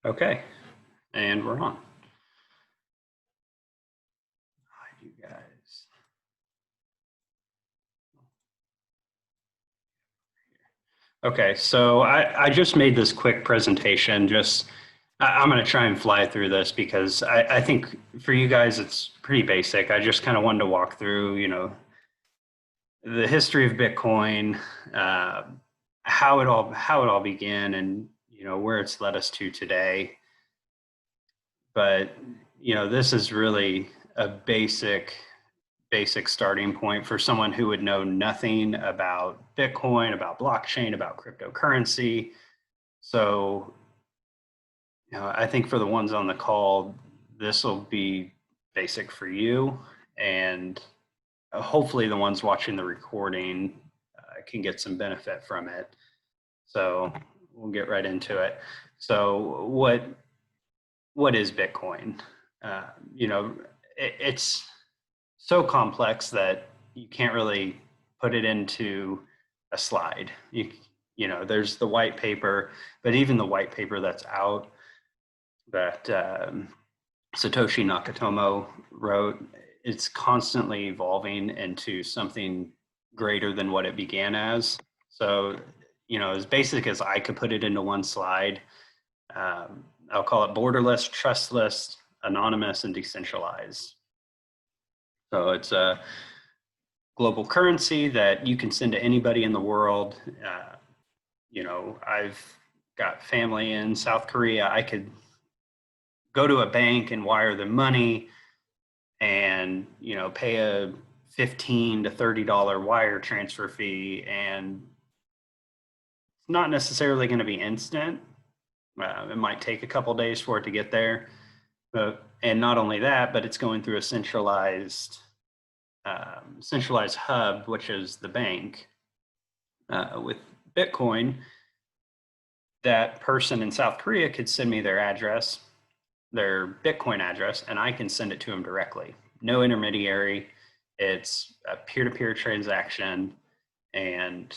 Okay, and we're on. Hi, you guys. Okay, so I just made this quick presentation. I'm going to try and fly through this because I think for you guys it's pretty basic. I just kind of wanted to walk through, the history of Bitcoin, uh, how it all began, and where it's led us to today. But this is really a basic starting point for someone who would know nothing about Bitcoin, about blockchain, about cryptocurrency. So, I think for the ones on the call, this will be basic for you, and hopefully the ones watching the recording can get some benefit from it. So we'll get right into it. So what is Bitcoin? Uh, it's so complex that you can't really put it into a slide. There's the white paper, but even the white paper that's out that Satoshi Nakamoto wrote, it's constantly evolving into something greater than what it began as. So, as basic as I could put it into one slide, I'll call it borderless, trustless, anonymous, and decentralized. So it's a global currency that you can send to anybody in the world. I've got family in South Korea. I could go to a bank and wire them money and, pay a $15 to $30 wire transfer fee. And it's not necessarily going to be instant. It might take a couple days for it to get there. And not only that, but it's going through a centralized hub, which is the bank. With Bitcoin, that person in South Korea could send me their address, their Bitcoin address, and I can send it to them directly. No intermediary. It's a peer-to-peer transaction, and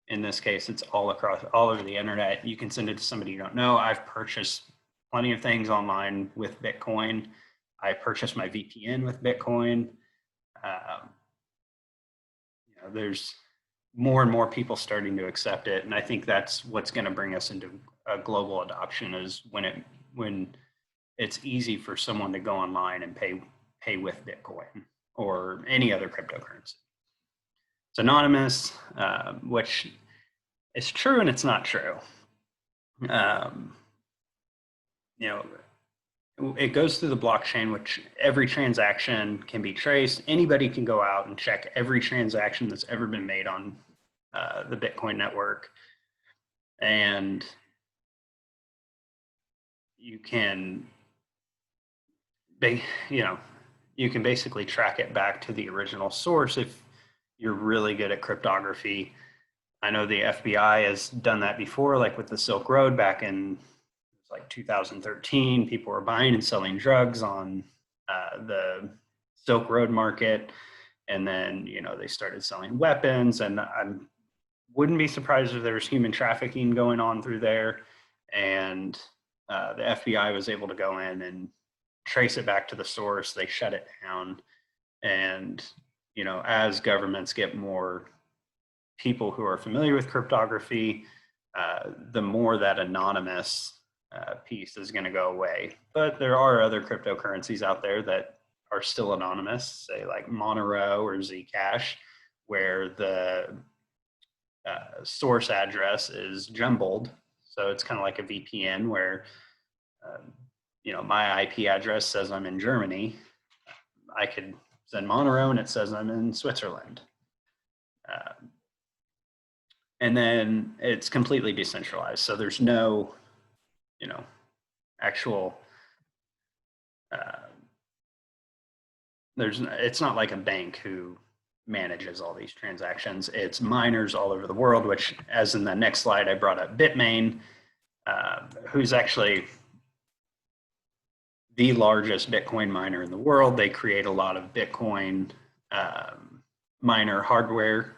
in this case, it's all over the internet. You can send it to somebody you don't know. I've purchased plenty of things online with Bitcoin. I purchased my VPN with Bitcoin. There's more and more people starting to accept it, and I think that's what's going to bring us into a global adoption is when it's easy for someone to go online and pay with Bitcoin or any other cryptocurrency. It's anonymous, which is true and it's not true. It goes through the blockchain, which every transaction can be traced. Anybody can go out and check every transaction that's ever been made on the Bitcoin network. And you can, you can basically track it back to the original source if you're really good at cryptography. I know the FBI has done that before, like with the Silk Road back in like 2013. People were buying and selling drugs on the Silk Road market, and then they started selling weapons. And I wouldn't be surprised if there was human trafficking going on through there. And the FBI was able to go in and trace it back to the source. They shut it down, and as governments get more people who are familiar with cryptography, the more that anonymous piece is going to go away. But there are other cryptocurrencies out there that are still anonymous, say like Monero or Zcash, where the source address is jumbled. So it's kind of like a VPN where, my IP address says I'm in Germany. I could send Monero and it says I'm in Switzerland. And then it's completely decentralized. So there's no, actual, it's not like a bank who manages all these transactions. It's miners all over the world, which, as in the next slide, I brought up Bitmain, who's actually the largest Bitcoin miner in the world. They create a lot of Bitcoin miner hardware.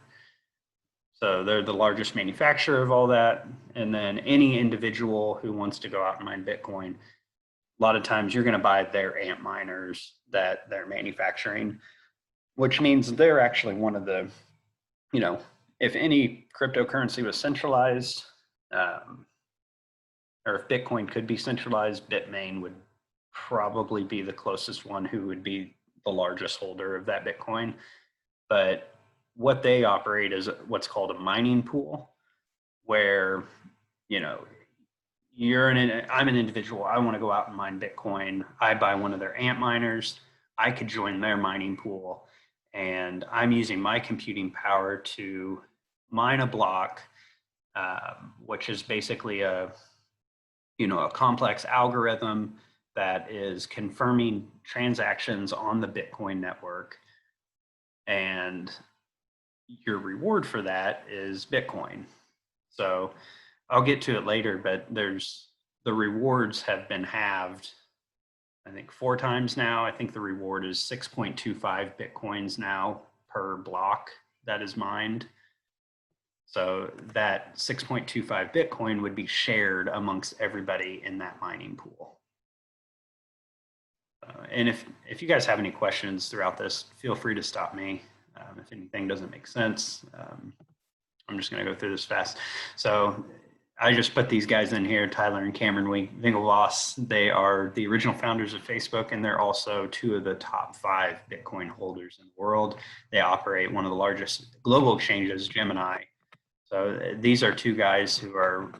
So they're the largest manufacturer of all that. And then any individual who wants to go out and mine Bitcoin, a lot of times you're going to buy their AMP miners that they're manufacturing, which means they're actually one of the, you know, if any cryptocurrency was centralized, or if Bitcoin could be centralized, Bitmain would probably be the closest one who would be the largest holder of that Bitcoin. But what they operate is what's called a mining pool, where, you know, I'm an individual. I want to go out and mine Bitcoin. I buy one of their AMP miners. I could join their mining pool, and I'm using my computing power to mine a block, which is basically a complex algorithm that is confirming transactions on the Bitcoin network, and your reward for that is Bitcoin. So I'll get to it later, but the rewards have been halved, I think 4 times now. I think the reward is 6.25 Bitcoins now per block that is mined. So that 6.25 Bitcoin would be shared amongst everybody in that mining pool. And if you guys have any questions throughout this, feel free to stop me. If anything doesn't make sense, I'm just going to go through this fast. So I just put these guys in here, Tyler and Cameron Winklevoss. They are the original founders of Facebook, and they're also 2 of the top 5 Bitcoin holders in the world. They operate one of the largest global exchanges, Gemini. So these are 2 guys who are,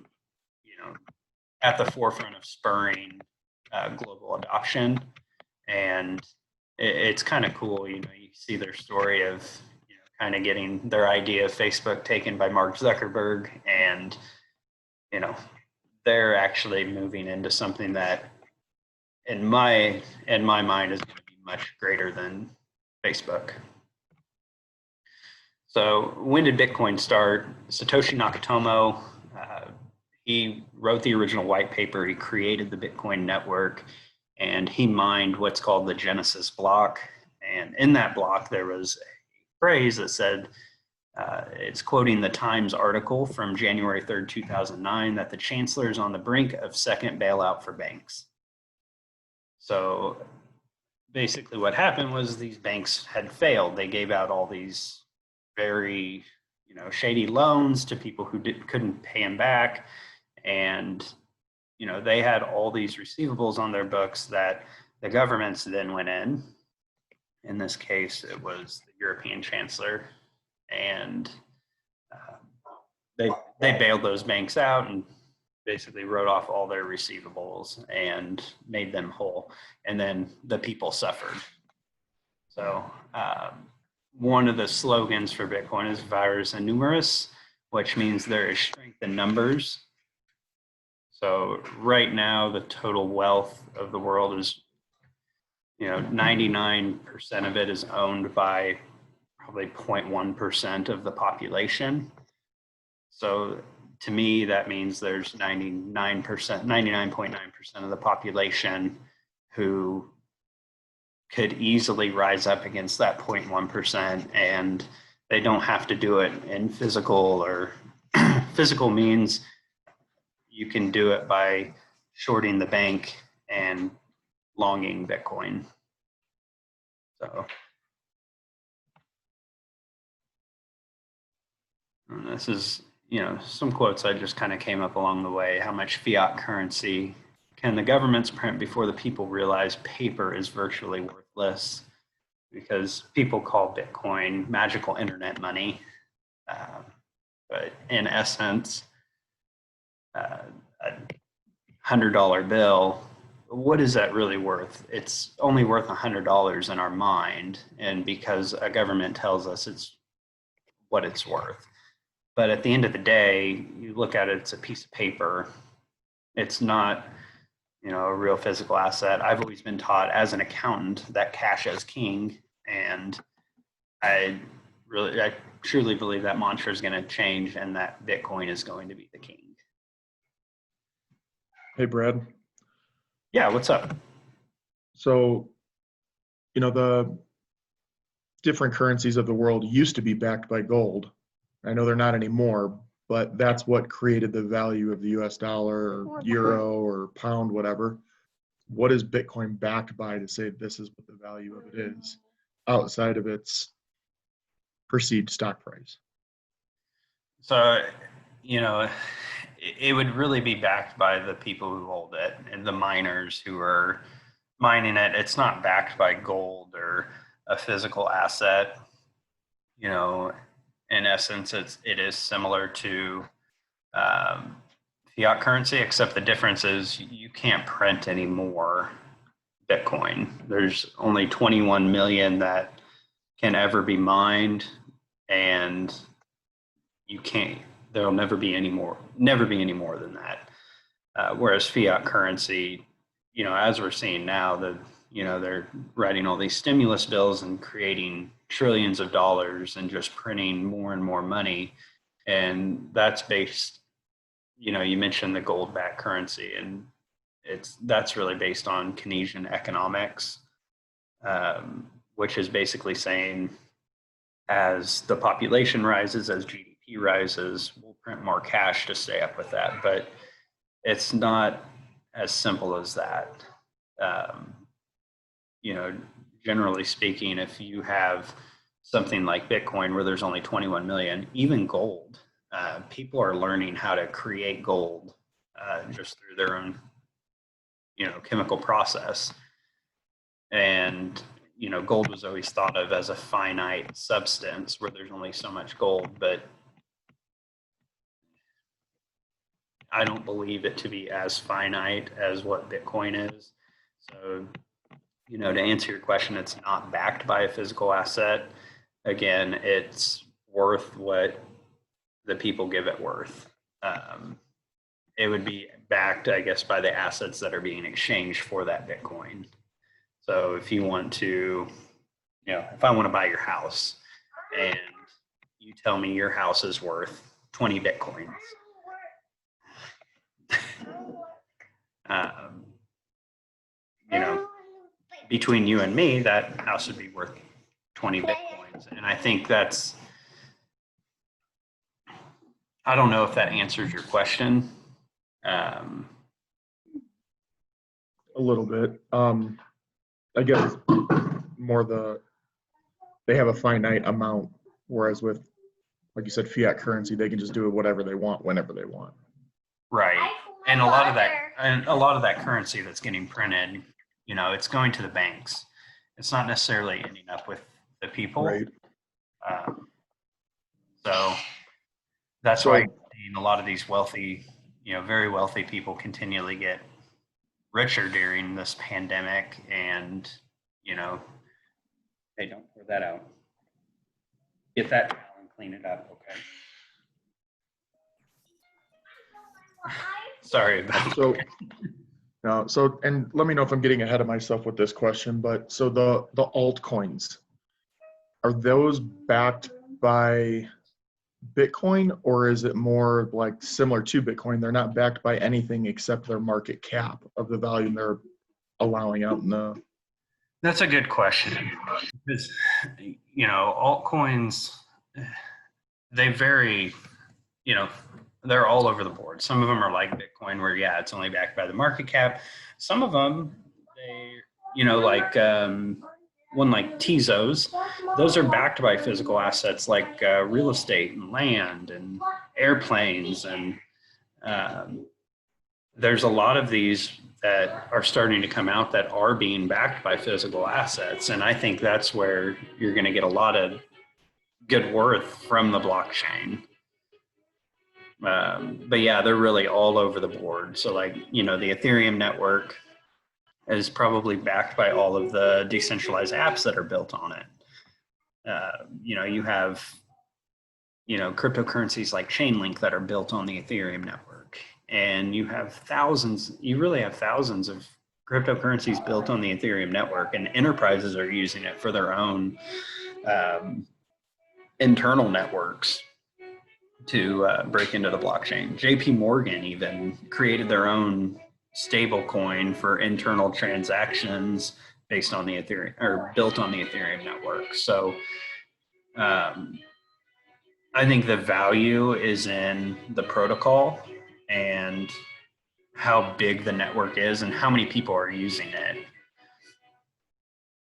at the forefront of spurring global adoption. And it's kind of cool, you see their story of, kind of getting their idea of Facebook taken by Mark Zuckerberg, and, they're actually moving into something that in my mind is going to be much greater than Facebook. So when did Bitcoin start? Satoshi Nakamoto, he wrote the original white paper. He created the Bitcoin network, and he mined what's called the Genesis block. And in that block, there was a phrase that said, it's quoting the Times article from January 3rd, 2009, that the chancellor is on the brink of second bailout for banks. So basically what happened was these banks had failed. They gave out all these very, shady loans to people who couldn't pay them back. And, they had all these receivables on their books that the governments then went in. In this case, it was the European chancellor, and they bailed those banks out and basically wrote off all their receivables and made them whole. And then the people suffered. So one of the slogans for Bitcoin is Vires and Numerous, which means there is strength in numbers. So right now, the total wealth of the world is, 99% of it is owned by probably 0.1% of the population. So to me, that means there's 99.9% of the population who could easily rise up against that 0.1%, and they don't have to do it in physical or physical means. You can do it by shorting the bank and longing Bitcoin. So this is, some quotes I just kind of came up along the way. How much fiat currency can the governments print before the people realize paper is virtually worthless? Because people call Bitcoin magical internet money. But in essence, a $100 bill, what is that really worth? It's only worth $100 in our mind, and because a government tells us it's what it's worth. But at the end of the day, you look at it, it's a piece of paper. It's not, a real physical asset. I've always been taught as an accountant that cash is king, and I truly believe that mantra is going to change, and that Bitcoin is going to be the king. Hey, Brad. Yeah, what's up? So, the different currencies of the world used to be backed by gold, I know they're not anymore, but that's what created the value of the US dollar or euro or pound, whatever. What is Bitcoin backed by to say this is what the value of it is outside of its perceived stock price? So, you know, it would really be backed by the people who hold it and the miners who are mining it. It's not backed by gold or a physical asset. You know, in essence, it is similar to um, fiat currency, except the difference is you can't print any more Bitcoin. There's only 21 million that can ever be mined, and you can't. There'll never be any more than that. Whereas fiat currency, you know, as we're seeing now, they're writing all these stimulus bills and creating trillions of dollars and just printing more and more money, and that's based. You know, you mentioned the gold-backed currency, and that's really based on Keynesian economics, which is basically saying as the population rises, as GDP rises, we'll print more cash to stay up with that. But it's not as simple as that. You know, generally speaking, if you have something like Bitcoin where there's only 21 million, even gold, people are learning how to create gold just through their own, you know, chemical process. And you know, gold was always thought of as a finite substance where there's only so much gold, but I don't believe it to be as finite as what Bitcoin is. So, you know, to answer your question, it's not backed by a physical asset. Again, it's worth what the people give it worth. It would be backed, I guess, by the assets that are being exchanged for that Bitcoin. So if you want to, you know, if I want to buy your house and you tell me your house is worth 20 Bitcoins, you know, between you and me, that house would be worth 20 Bitcoins. And I think I don't know if that answers your question. A little bit. I guess more they have a finite amount, whereas with, like you said, fiat currency, they can just do whatever they want whenever they want. Right. And a lot of that currency that's getting printed, you know, it's going to the banks. It's not necessarily ending up with the people. Right. So that's why a lot of these wealthy, you know, very wealthy people continually get richer during this pandemic. And, you know, hey, don't pour that out. Get that towel and clean it up, okay? Sorry about that. So, and let me know if I'm getting ahead of myself with this question, but so the altcoins, are those backed by Bitcoin, or is it more like similar to Bitcoin? They're not backed by anything except their market cap of the value they're allowing out in the. That's a good question. Because, you know, altcoins, they vary, you know, they're all over the board. Some of them are like Bitcoin where, yeah, it's only backed by the market cap. Some of them, they, you know, like one like Tezos, those are backed by physical assets like real estate and land and airplanes. And there's a lot of these that are starting to come out that are being backed by physical assets. And I think that's where you're going to get a lot of good worth from the blockchain. But yeah, they're really all over the board. So like, you know, the Ethereum network is probably backed by all of the decentralized apps that are built on it. You know, you have, you know, cryptocurrencies like Chainlink that are built on the Ethereum network. And you really have thousands of cryptocurrencies built on the Ethereum network, and enterprises are using it for their own internal networks to break into the blockchain. JP Morgan even created their own stable coin for internal transactions based on the Ethereum, or built on the Ethereum network. So I think the value is in the protocol and how big the network is and how many people are using it.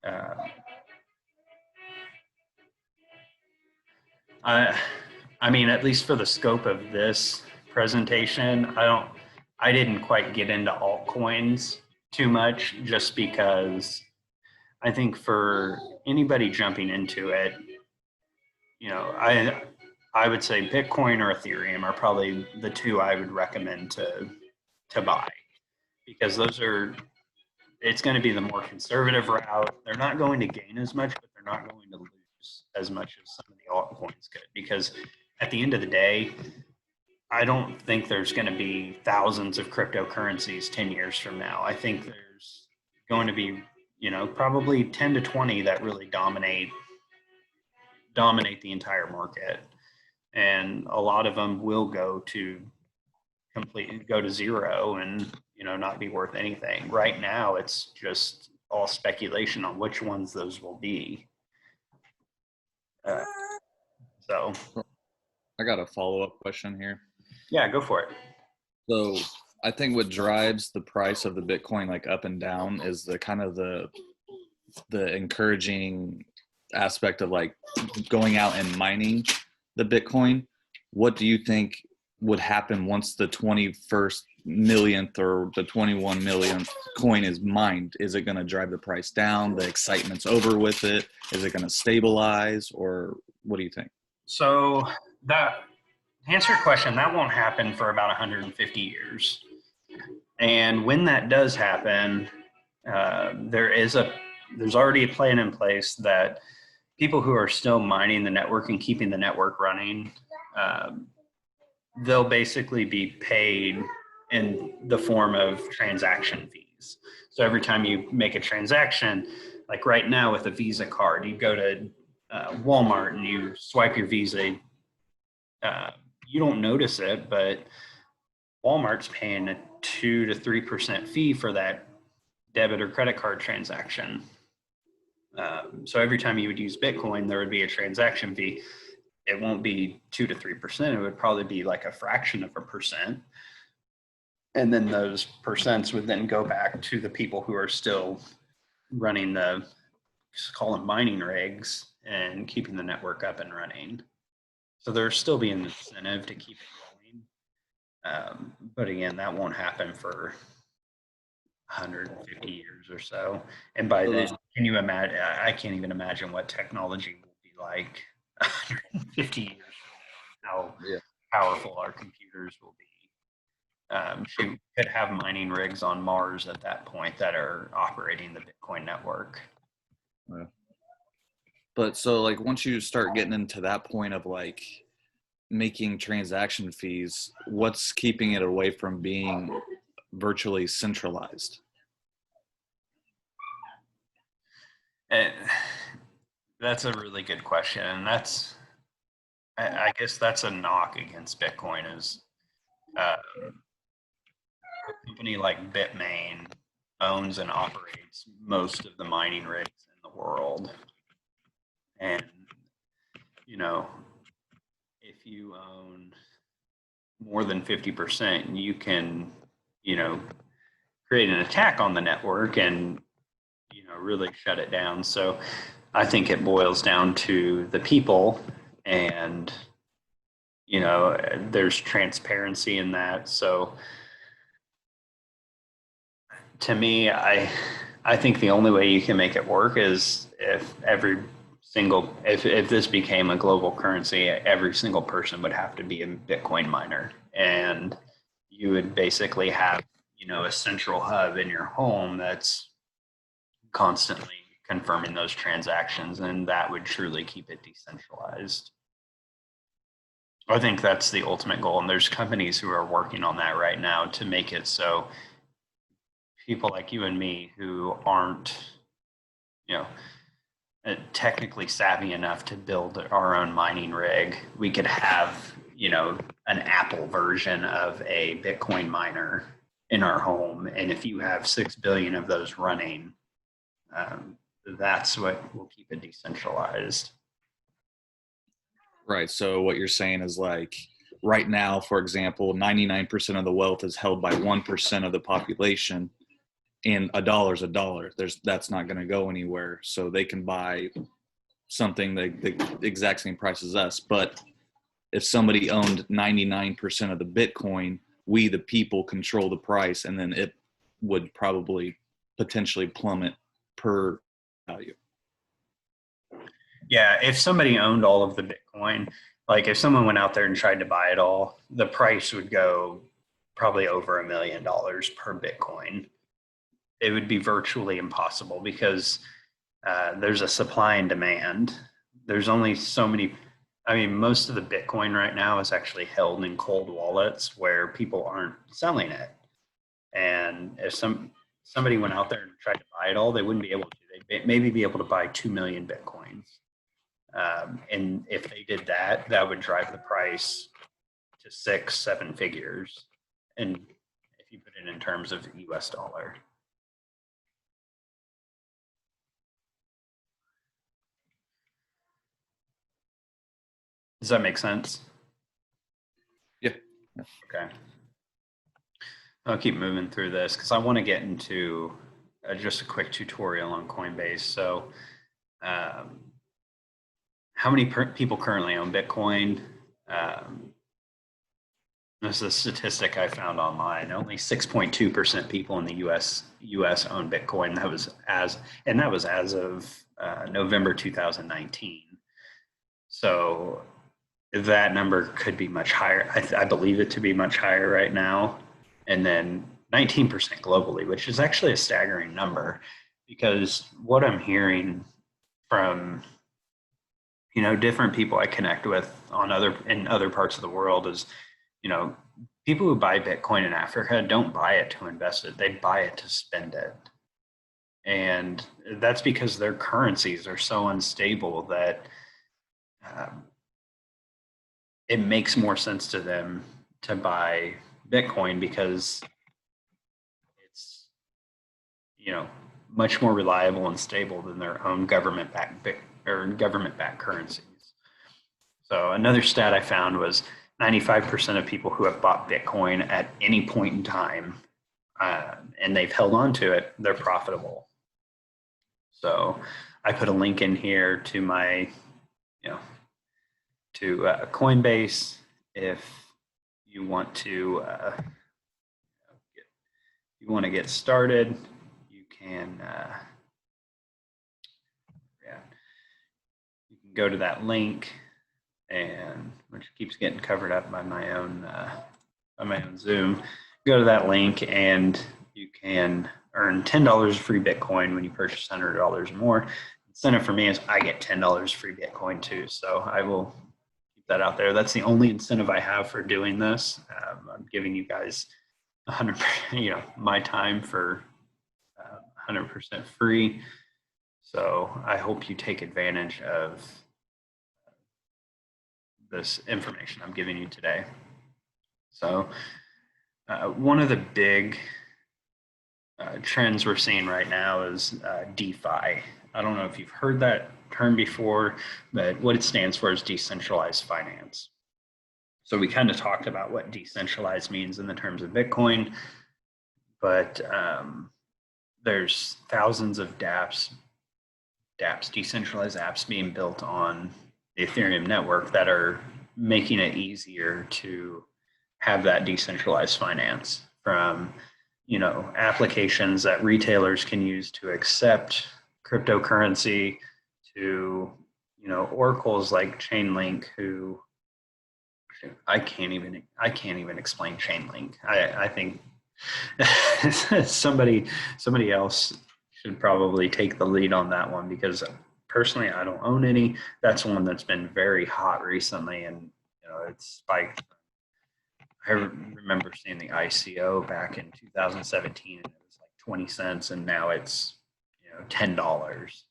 Uh, I, I mean, at least for the scope of this presentation, I didn't quite get into altcoins too much just because I think for anybody jumping into it, you know, I would say Bitcoin or Ethereum are probably the two I would recommend to buy because those are it's going to be the more conservative route. They're not going to gain as much, but they're not going to lose as much as some of the altcoins could because at the end of the day, I don't think there's going to be thousands of cryptocurrencies 10 years from now. I think there's going to be, you know, probably 10 to 20 that really dominate the entire market. And a lot of them will go to zero and, you know, not be worth anything. Right now, it's just all speculation on which ones those will be. Uh, so, I got a follow-up question here. yeah, go for it. So I think what drives the price of the Bitcoin like up and down is the kind of the encouraging aspect of like going out and mining the Bitcoin. What do you think would happen once the 21st millionth or the 21 millionth coin is mined? Is it going to drive the price down? The excitement's over with it. Is it going to stabilize, or what do you think? So that to answer your question, that won't happen for about 150 years. And when that does happen, there's already a plan in place that people who are still mining the network and keeping the network running, they'll basically be paid in the form of transaction fees. So every time you make a transaction, like right now with a Visa card, you go to Walmart and you swipe your Visa. You don't notice it, but Walmart's paying a 2 to 3% fee for that debit or credit card transaction. So every time you would use Bitcoin, there would be a transaction fee. It won't be 2 to 3%. It would probably be like a fraction of a percent. And then those percents would then go back to the people who are still running call them mining rigs and keeping the network up and running. So there's still be an incentive to keep it going. But again, that won't happen for 150 years or so. And by then, can you imagine? I can't even imagine what technology will be like 150 years from now, how powerful our computers will be. We could have mining rigs on Mars at that point that are operating the Bitcoin network. Yeah. But so like once you start getting into that point of like making transaction fees, what's keeping it away from being virtually centralized? And that's a really good question. And I guess that's a knock against Bitcoin is a company like Bitmain owns and operates most of the mining rigs in the world. And, you know, if you own more than 50%, you can, you know, create an attack on the network and, you know, really shut it down. So I think it boils down to the people and, you know, there's transparency in that. So to me, I think the only way you can make it work is if if this became a global currency, every single person would have to be a Bitcoin miner, and you would basically have, you know, a central hub in your home that's constantly confirming those transactions, and that would truly keep it decentralized. I think that's the ultimate goal, and there's companies who are working on that right now to make it so people like you and me who aren't, you know, technically savvy enough to build our own mining rig, we could have, you know, an Apple version of a Bitcoin miner in our home. And if you have 6 billion of those running, that's what will keep it decentralized. Right. So what you're saying is like right now, for example, 99% of the wealth is held by 1% of the population, and a dollar's a dollar. That's not going to go anywhere. So they can buy something the exact same price as us. But if somebody owned 99% of the Bitcoin, we, the people, control the price, and then it would probably potentially plummet per value. Yeah, if somebody owned all of the Bitcoin, like if someone went out there and tried to buy it all, the price would go probably over $1 million per Bitcoin. It would be virtually impossible because there's a supply and demand. There's only so many. I mean, most of the Bitcoin right now is actually held in cold wallets where people aren't selling it. And if somebody went out there and tried to buy it all, they wouldn't be able to. They'd maybe be able to buy 2 million Bitcoins. And if they did that, that would drive the price to 6, 7 figures. And if you put it in terms of US dollar. Does that make sense? Yeah. Okay. I'll keep moving through this because I want to get into just a quick tutorial on Coinbase. So, how many people currently own Bitcoin? This is a statistic I found online. Only 6.2% people in the U.S. own Bitcoin. That was as of November 2019. So that number could be much higher. I believe it to be much higher right now. And then 19% globally, which is actually a staggering number because what I'm hearing from different people I connect with in other parts of the world is, people who buy Bitcoin in Africa don't buy it to invest it; they buy it to spend it, and that's because their currencies are so unstable that it makes more sense to them to buy Bitcoin because it's much more reliable and stable than their own government-backed currencies. So another stat I found was 95% of people who have bought Bitcoin at any point in time and they've held on to it, they're profitable. So I put a link in here to my, to Coinbase if you want to get started. You can go to that link, and which keeps getting covered up by my own Zoom. Go to that link, and you can earn $10 free Bitcoin when you purchase $100 or more. Incentive for me is I get $10 free Bitcoin too, so I will keep that out there. That's the only incentive I have for doing this. I'm giving you guys 100%, my time for 100% free. So I hope you take advantage of this information I'm giving you today. So one of the big trends we're seeing right now is DeFi. I don't know if you've heard that term before, but what it stands for is decentralized finance. So we kind of talked about what decentralized means in the terms of Bitcoin, but there's thousands of dApps, decentralized apps being built on the Ethereum network that are making it easier to have that decentralized finance, from applications that retailers can use to accept cryptocurrency to oracles like Chainlink, who I can't even explain Chainlink. I think somebody else should probably take the lead on that one, because personally I don't own any. That's one that's been very hot recently, and it's spiked. I remember seeing the ICO back in 2017, and it was like 20 cents, and now it's $10.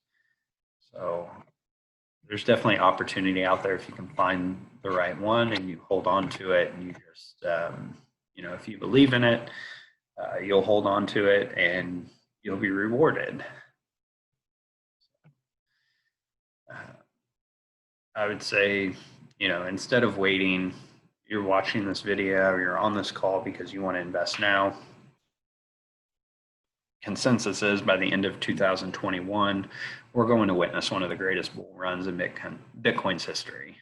So there's definitely opportunity out there if you can find the right one and you hold on to it, and you just if you believe in it, you'll hold on to it and you'll be rewarded. I would say instead of waiting, you're watching this video, or you're on this call because you want to invest now. Consensus is by the end of 2021, we're going to witness one of the greatest bull runs in Bitcoin's history.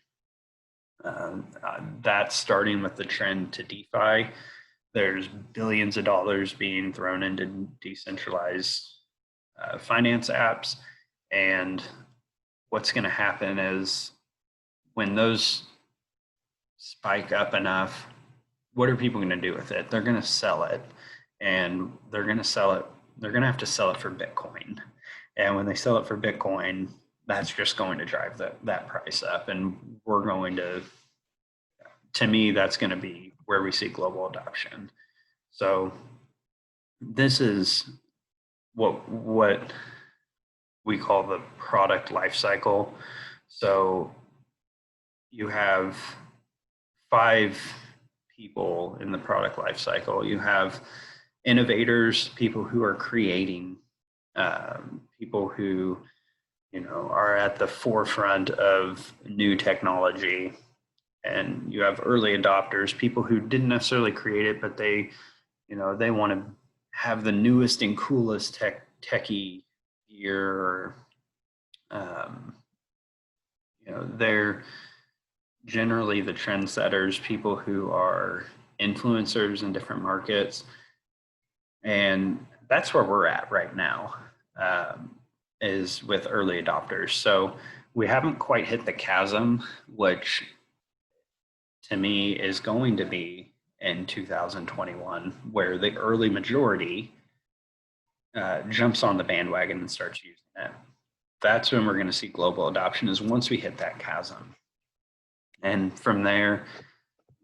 That's starting with the trend to DeFi. There's billions of dollars being thrown into decentralized finance apps. And what's going to happen is when those spike up enough, what are people going to do with it? They're going to sell it, and they're going to sell it. They're going to have to sell it for Bitcoin. And when they sell it for Bitcoin, that's just going to drive that price up. And we're going to me, that's going to be where we see global adoption. So this is what we call the product life cycle. So you have 5 people in the product life cycle. You have innovators, people who are creating, people who are at the forefront of new technology. And you have early adopters, people who didn't necessarily create it, but they want to have the newest and coolest techie gear. They're generally the trendsetters, people who are influencers in different markets. And that's where we're at right now, is with early adopters. So we haven't quite hit the chasm, which to me is going to be in 2021, where the early majority jumps on the bandwagon and starts using it. That's when we're going to see global adoption, is once we hit that chasm. And from there,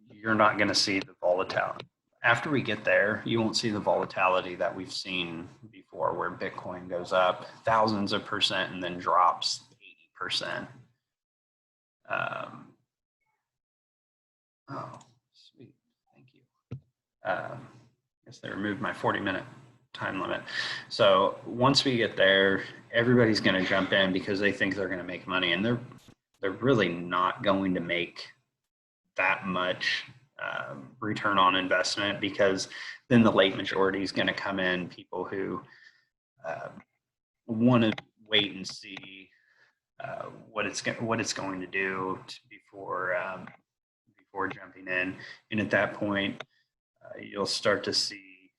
you're not going to see the volatility. After we get there, you won't see the volatility that we've seen before, where Bitcoin goes up thousands of percent and then drops 80%. Oh, sweet. Thank you. I guess they removed my 40-minute time limit. So once we get there, everybody's going to jump in because they think they're going to make money, and they're really not going to make that much return on investment, because then the late majority is going to come in, people who want to wait and see what it's going to do before jumping in. And at that point, you'll start to see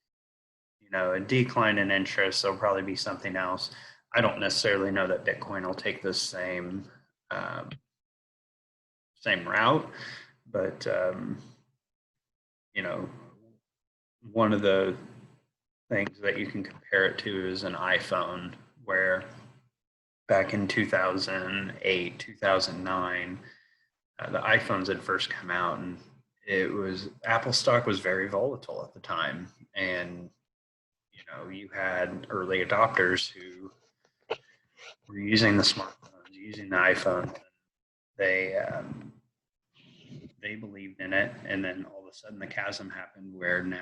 a decline in interest. There'll probably be something else. I don't necessarily know that Bitcoin will take the same route, but one of the things that you can compare it to is an iPhone, where back in 2008, 2009, the iPhones had first come out, and Apple stock was very volatile at the time. And you had early adopters who were using the smartphones, using the iPhone. They believed in it, and then all of a sudden the chasm happened, where now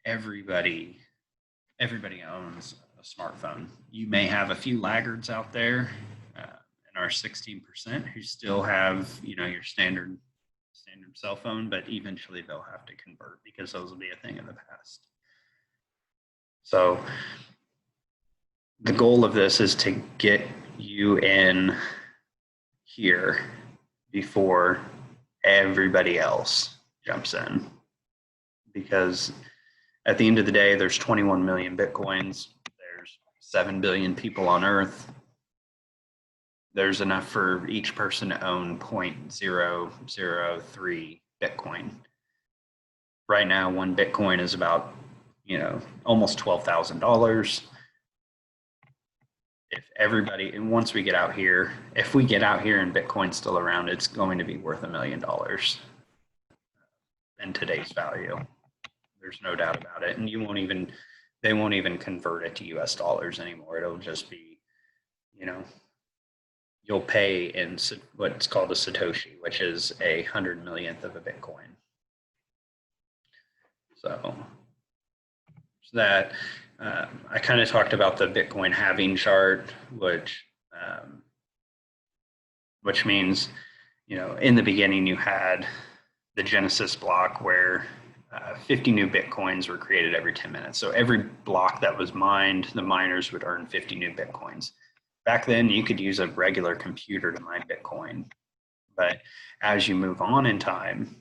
everybody owns a smartphone. You may have a few laggards out there in our 16% who still have your standard cell phone, but eventually they'll have to convert, because those will be a thing of the past. So the goal of this is to get you in here before everybody else jumps in, because at the end of the day, there's 21 million Bitcoins. There's 7 billion people on Earth. There's enough for each person to own 0.003 Bitcoin. Right now, one Bitcoin is about almost $12,000. And once we get out here, if we get out here and Bitcoin's still around, it's going to be worth $1 million in today's value. There's no doubt about it. And they won't even convert it to US dollars anymore. It'll just be, you'll pay in what's called a Satoshi, which is 100 millionth of a Bitcoin. So that I kind of talked about the Bitcoin halving chart, which means in the beginning you had the Genesis block where 50 new Bitcoins were created every 10 minutes. So every block that was mined, the miners would earn 50 new Bitcoins. Back then, you could use a regular computer to mine Bitcoin. But as you move on in time,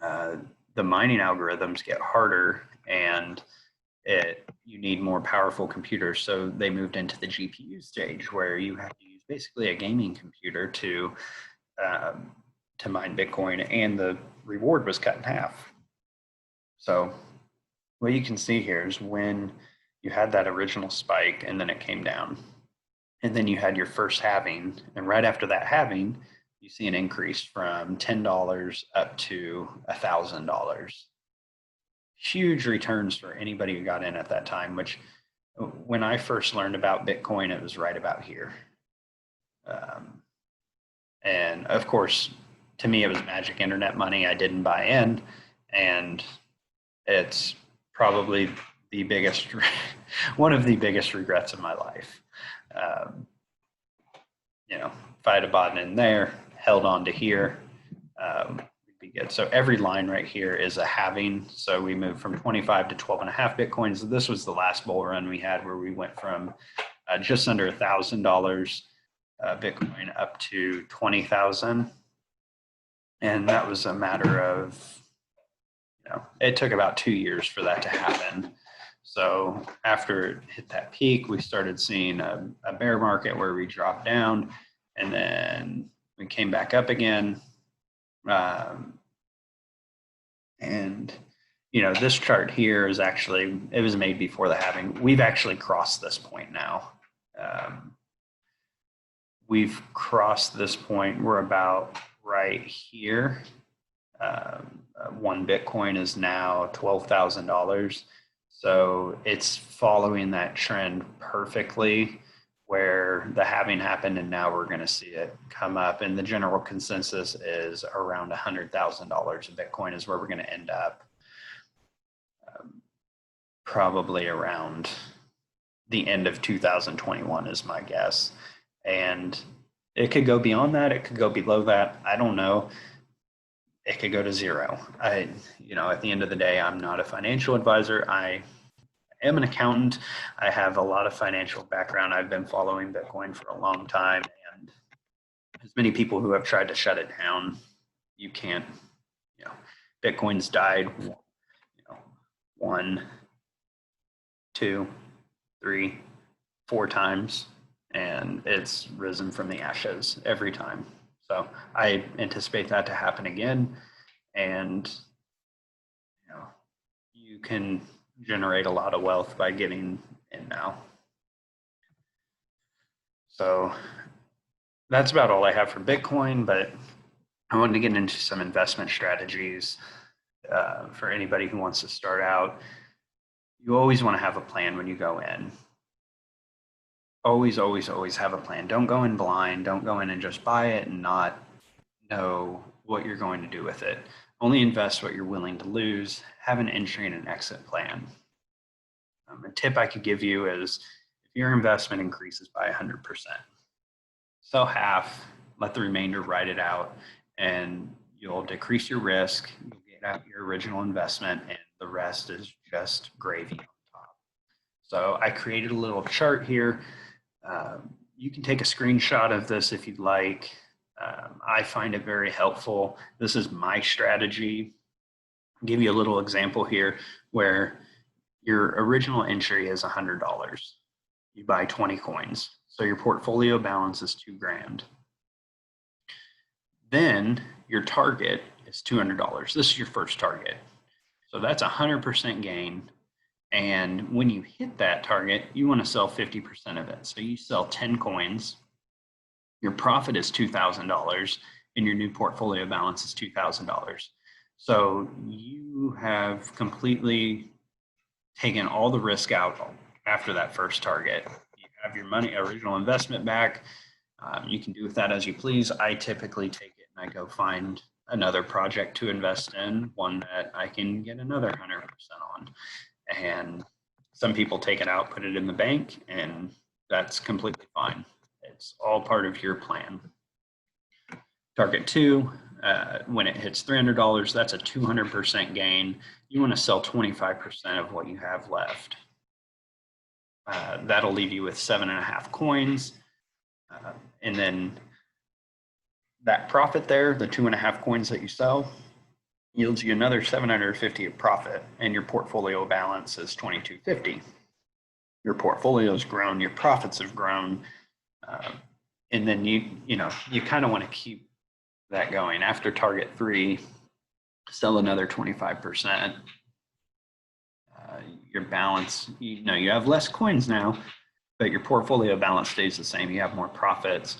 the mining algorithms get harder and you need more powerful computers. So they moved into the GPU stage where you have to use basically a gaming computer to mine Bitcoin, and the reward was cut in half. So what you can see here is when you had that original spike and then it came down, and then you had your first halving, and right after that halving, you see an increase from $10 up to $1,000. Huge returns for anybody who got in at that time, which when I first learned about Bitcoin, it was right about here. And of course, to me, it was magic internet money. I didn't buy in, and it's probably the biggest, one of the biggest regrets of my life. If I had bought in there, held on to here, we'd be good. So every line right here is a halving. So we moved from 25 to 12.5 Bitcoins. This was the last bull run we had where we went from just under $1,000 Bitcoin up to 20,000. And that was a matter of, it took about 2 years for that to happen. So after it hit that peak, we started seeing a bear market where we dropped down, and then we came back up again. This chart here is actually, it was made before the halving. We've actually crossed this point now. We've crossed this point. We're about right here. 1 Bitcoin is now $12,000. So it's following that trend perfectly, where the halving happened and now we're going to see it come up. And the general consensus is around $100,000 of Bitcoin is where we're going to end up. Probably around the end of 2021 is my guess. And it could go beyond that. It could go below that. I don't know. It could go to zero. At the end of the day, I'm not a financial advisor. I am an accountant. I have a lot of financial background. I've been following Bitcoin for a long time, and as many people who have tried to shut it down, you can't, Bitcoin's died, 1, 2, 3, 4 times, and it's risen from the ashes every time. So I anticipate that to happen again, and you can generate a lot of wealth by getting in now. So that's about all I have for Bitcoin, but I wanted to get into some investment strategies for anybody who wants to start out. You always want to have a plan when you go in. Always, always, always have a plan. Don't go in blind. Don't go in and just buy it and not know what you're going to do with it. Only invest what you're willing to lose. Have an entry and an exit plan. A tip I could give you is if your investment increases by 100%, sell half, let the remainder ride it out, and you'll decrease your risk. You'll get out your original investment, and the rest is just gravy on top. So I created a little chart here. You can take a screenshot of this if you'd like. I find it very helpful. This is my strategy. I'll give you a little example here where your original entry is $100. You buy 20 coins. So your portfolio balance is $2,000. Then your target is $200. This is your first target. So that's 100% gain. And when you hit that target, you want to sell 50% of it. So you sell 10 coins. Your profit is $2,000 and your new portfolio balance is $2,000. So you have completely taken all the risk out after that first target. You have your money, original investment back. You can do with that as you please. I typically take it and I go find another project to invest in, one that I can get another 100% on. And some people take it out, put it in the bank, and that's completely fine. It's all part of your plan. Target 2, when it hits $300, that's a 200% gain. You want to sell 25% of what you have left. That'll leave you with 7.5 coins. And then that profit there, the 2.5 coins that you sell, yields you another 750 of profit, and your portfolio balance is 2250. Your portfolio's grown, your profits have grown, and then you kind of want to keep that going. After target 3, sell another 25%. Your balance, you have less coins now, but your portfolio balance stays the same. You have more profits.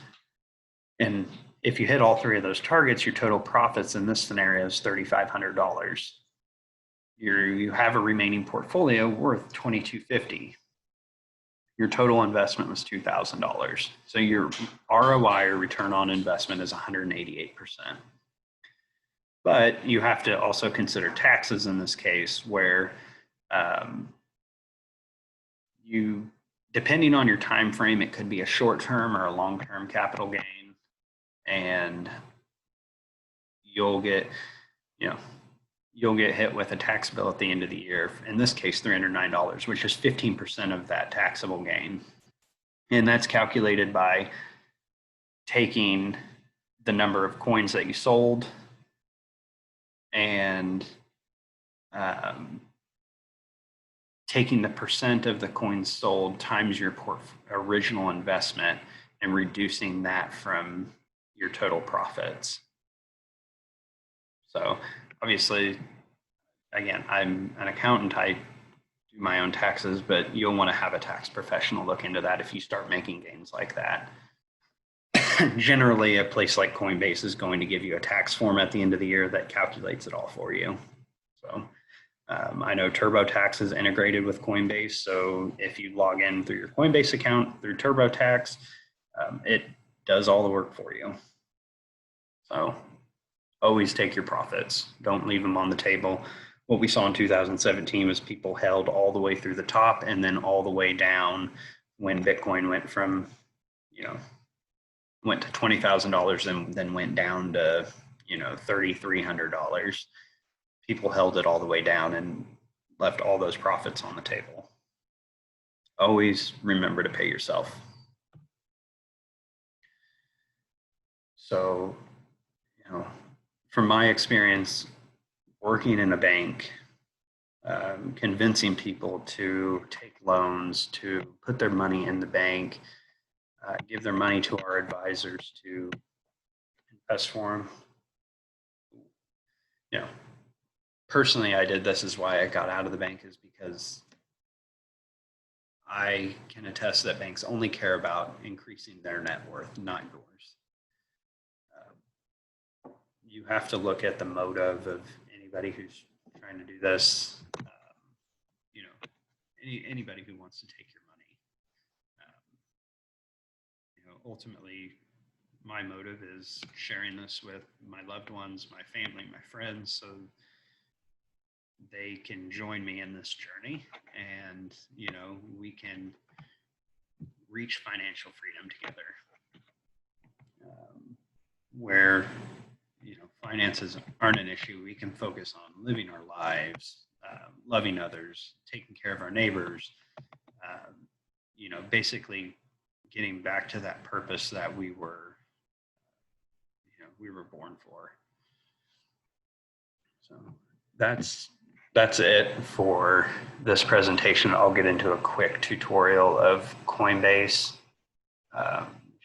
And if you hit all 3 of those targets, your total profits in this scenario is $3,500. You have a remaining portfolio worth $2,250. Your total investment was $2,000. So your ROI, or return on investment, is 188%. But you have to also consider taxes in this case, where depending on your time frame, it could be a short-term or a long-term capital gain, and you'll get hit with a tax bill at the end of the year. In this case, $309, which is 15% of that taxable gain. And that's calculated by taking the number of coins that you sold and taking the percent of the coins sold times your original investment and reducing that from your total profits. So obviously, again, I'm an accountant. I do my own taxes, but you'll want to have a tax professional look into that if you start making gains like that. Generally, a place like Coinbase is going to give you a tax form at the end of the year that calculates it all for you. So I know TurboTax is integrated with Coinbase. So if you log in through your Coinbase account through TurboTax, it does all the work for you. So always take your profits. Don't leave them on the table. What we saw in 2017 was people held all the way through the top and then all the way down when Bitcoin went from, went to $20,000 and then went down to, $3,300. People held it all the way down and left all those profits on the table. Always remember to pay yourself. So, from my experience working in a bank, convincing people to take loans, to put their money in the bank, give their money to our advisors to invest for them. Personally, I did this is why I got out of the bank, is because I can attest that banks only care about increasing their net worth, not yours. You have to look at the motive of anybody who's trying to do this. Anybody who wants to take your money. Ultimately, my motive is sharing this with my loved ones, my family, my friends, so they can join me in this journey, and we can reach financial freedom together, where finances aren't an issue. We can focus on living our lives, loving others, taking care of our neighbors, basically getting back to that purpose that we were born for. So that's it for this presentation. I'll get into a quick tutorial of Coinbase.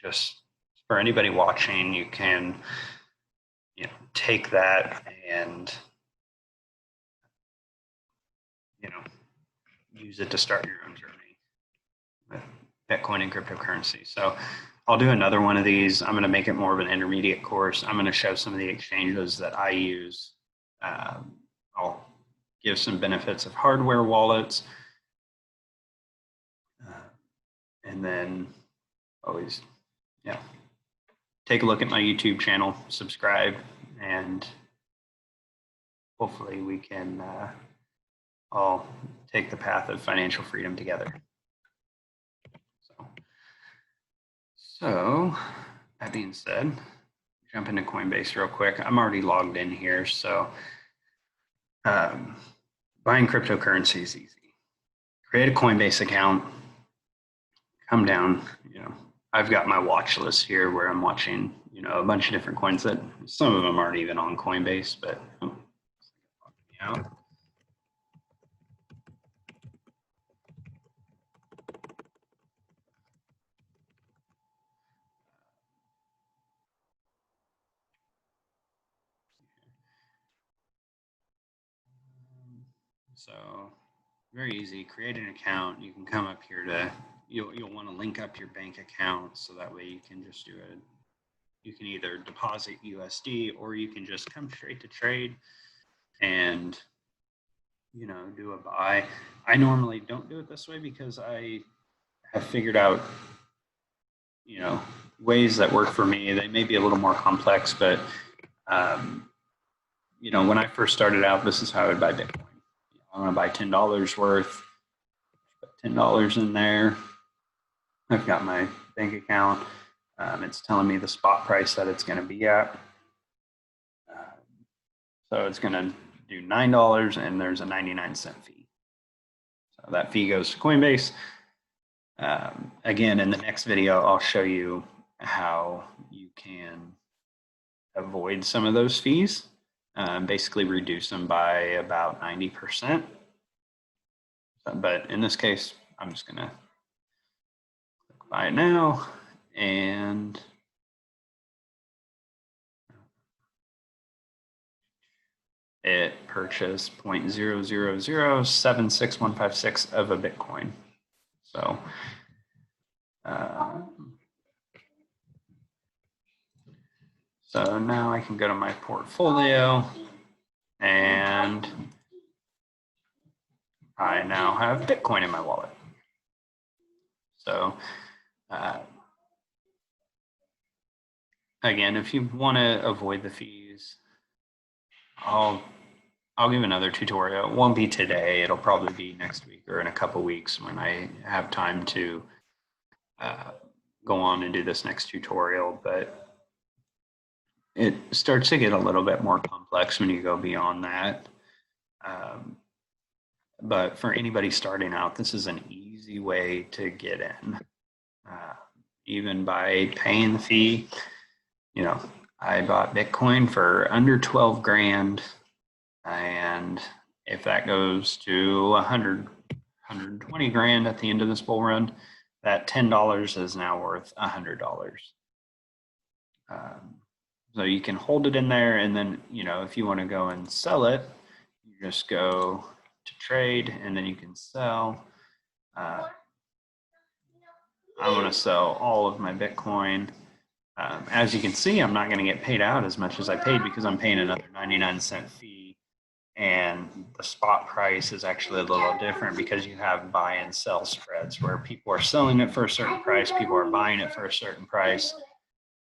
Just for anybody watching, you can take that and use it to start your own journey with Bitcoin and cryptocurrency. So I'll do another one of these. I'm going to make it more of an intermediate course. I'm going to show some of the exchanges that I use. I'll give some benefits of hardware wallets. And then always, take a look at my YouTube channel, subscribe, and hopefully we can all take the path of financial freedom together. So that being said, jump into Coinbase real quick. I'm already logged in here, so buying cryptocurrency is easy. Create a Coinbase account, come down, I've got my watch list here where I'm watching, a bunch of different coins that some of them aren't even on Coinbase, but out. So very easy, create an account. You can come up here to, you'll want to link up your bank account. So that way you can just do it. You can either deposit USD or you can just come straight to trade and, do a buy. I normally don't do it this way because I have figured out, ways that work for me. They may be a little more complex, but, when I first started out, this is how I would buy Bitcoin. I want to buy $10 worth, put $10 in there. I've got my bank account. It's telling me the spot price that it's going to be at. So it's going to do $9 and there's a 99-cent fee. So that fee goes to Coinbase. Again, in the next video, I'll show you how you can avoid some of those fees. Basically reduce them by about 90%. But in this case, I'm just gonna click buy it now and it purchased 0.000766156 of a Bitcoin. So so now I can go to my portfolio and I now have Bitcoin in my wallet. So again, if you want to avoid the fees, I'll give another tutorial. It won't be today. It'll probably be next week or in a couple weeks when I have time to go on and do this next tutorial. But it starts to get a little bit more complex when you go beyond that. But for anybody starting out, this is an easy way to get in. Even by paying the fee, I bought Bitcoin for under 12 grand. And if that goes to 120 grand at the end of this bull run, that $10 is now worth $100. So you can hold it in there, and then, if you want to go and sell it, you just go to trade, and then you can sell. I want to sell all of my Bitcoin. As you can see, I'm not going to get paid out as much as I paid because I'm paying another 99-cent fee, and the spot price is actually a little different because you have buy and sell spreads where people are selling it for a certain price, people are buying it for a certain price.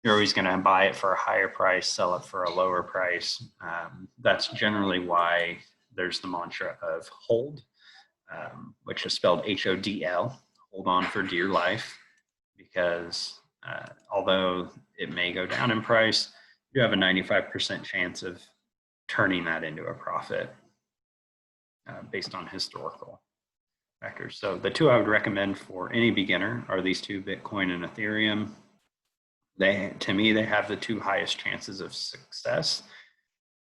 You're always going to buy it for a higher price, sell it for a lower price. That's generally why there's the mantra of hold, which is spelled HODL, hold on for dear life, because although it may go down in price, you have a 95% chance of turning that into a profit based on historical factors. So the two I would recommend for any beginner are these two, Bitcoin and Ethereum. To me, they have the two highest chances of success.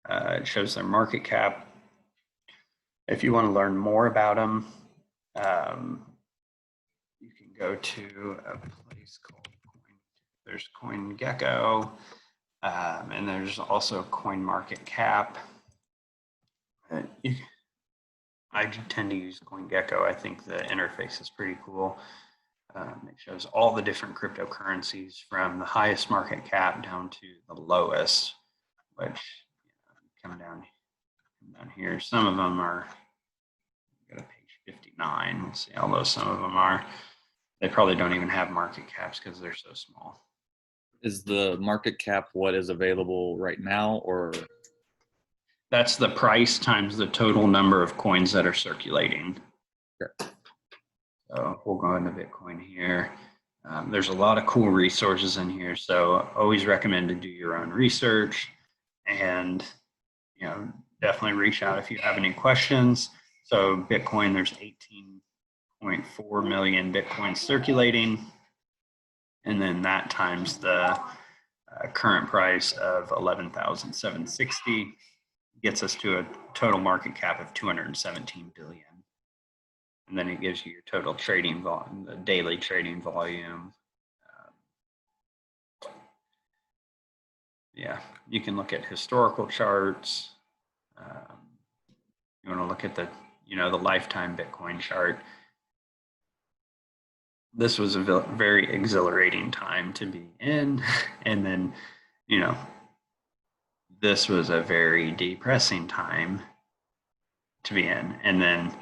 It shows their market cap. If you want to learn more about them, you can go to a place called there's CoinGecko, and there's also CoinMarketCap. I tend to use CoinGecko. I think the interface is pretty cool. It shows all the different cryptocurrencies from the highest market cap down to the lowest, which come down here. Some of them are, go to page 59. We'll see how low some of them are. They probably don't even have market caps because they're so small. Is the market cap what is available right now, or? That's the price times the total number of coins that are circulating. Sure. So we'll go into Bitcoin here. There's a lot of cool resources in here, so always recommend to do your own research, and definitely reach out if you have any questions. So Bitcoin, there's 18.4 million Bitcoins circulating, and then that times the current price of 11,760 gets us to a total market cap of 217 billion. And then it gives you your total trading volume, the daily trading volume. Yeah, you can look at historical charts. You want to look at the lifetime Bitcoin chart. This was a very exhilarating time to be in. And then, this was a very depressing time to be in. And then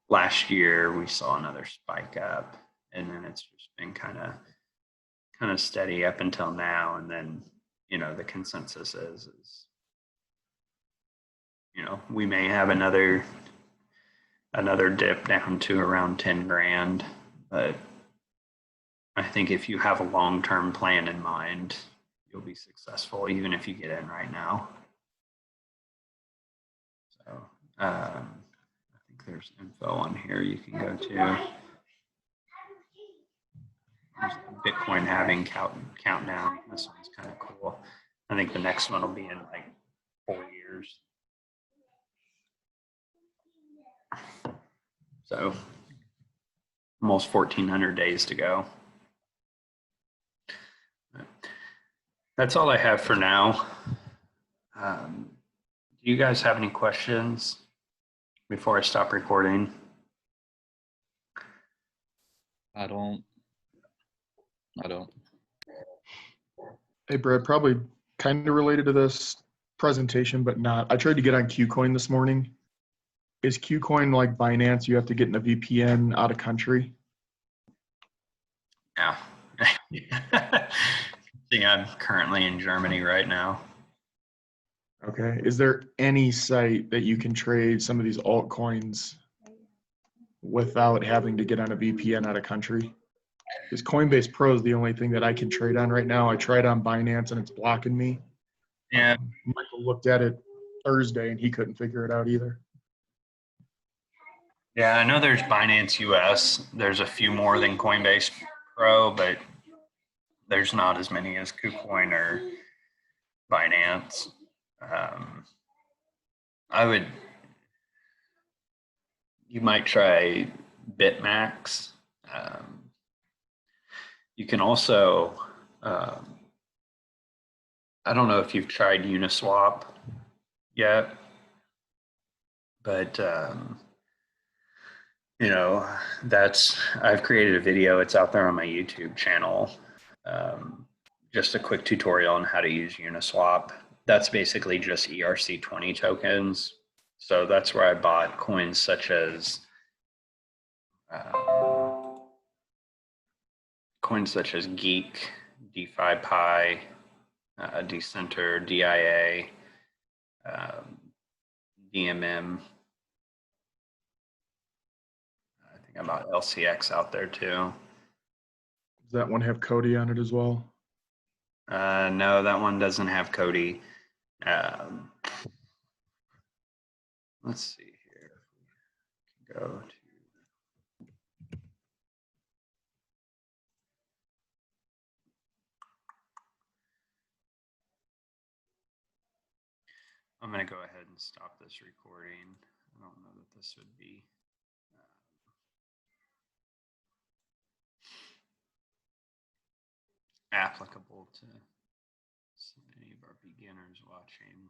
last year we saw another spike up, and then it's just been kind of steady up until now. And then, the consensus is we may have another dip down to around 10 grand, but I think if you have a long-term plan in mind, you'll be successful even if you get in right now. So I think there's info on here you can go to. There's the Bitcoin halving countdown. This one's kind of cool. I think the next one will be in like 4 years. So almost 1,400 days to go. That's all I have for now. Do you guys have any questions before I stop recording? I don't. Hey, Brad, probably kind of related to this presentation, but not. I tried to get on KuCoin this morning. Is KuCoin like Binance? You have to get in a VPN out of country? Yeah. See, I'm currently in Germany right now. Okay. Is there any site that you can trade some of these altcoins without having to get on a VPN out of country? Because Coinbase Pro is the only thing that I can trade on right now. I tried on Binance and it's blocking me. Yeah. Michael looked at it Thursday and he couldn't figure it out either. Yeah, I know there's Binance US. There's a few more than Coinbase Pro, but there's not as many as KuCoin or Binance. You might try BitMax. You can also, I don't know if you've tried Uniswap yet, but I've created a video. It's out there on my YouTube channel. Just a quick tutorial on how to use Uniswap. That's basically just ERC20 tokens. So that's where I bought coins such as Geek, DeFi Pi, Decenter, DIA, DMM. I think I bought LCX out there too. Does that one have Cody on it as well? No, that one doesn't have Cody. Let's see here. Go to. I'm going to go ahead and stop this recording. I don't know that this would be applicable to any of our beginners watching.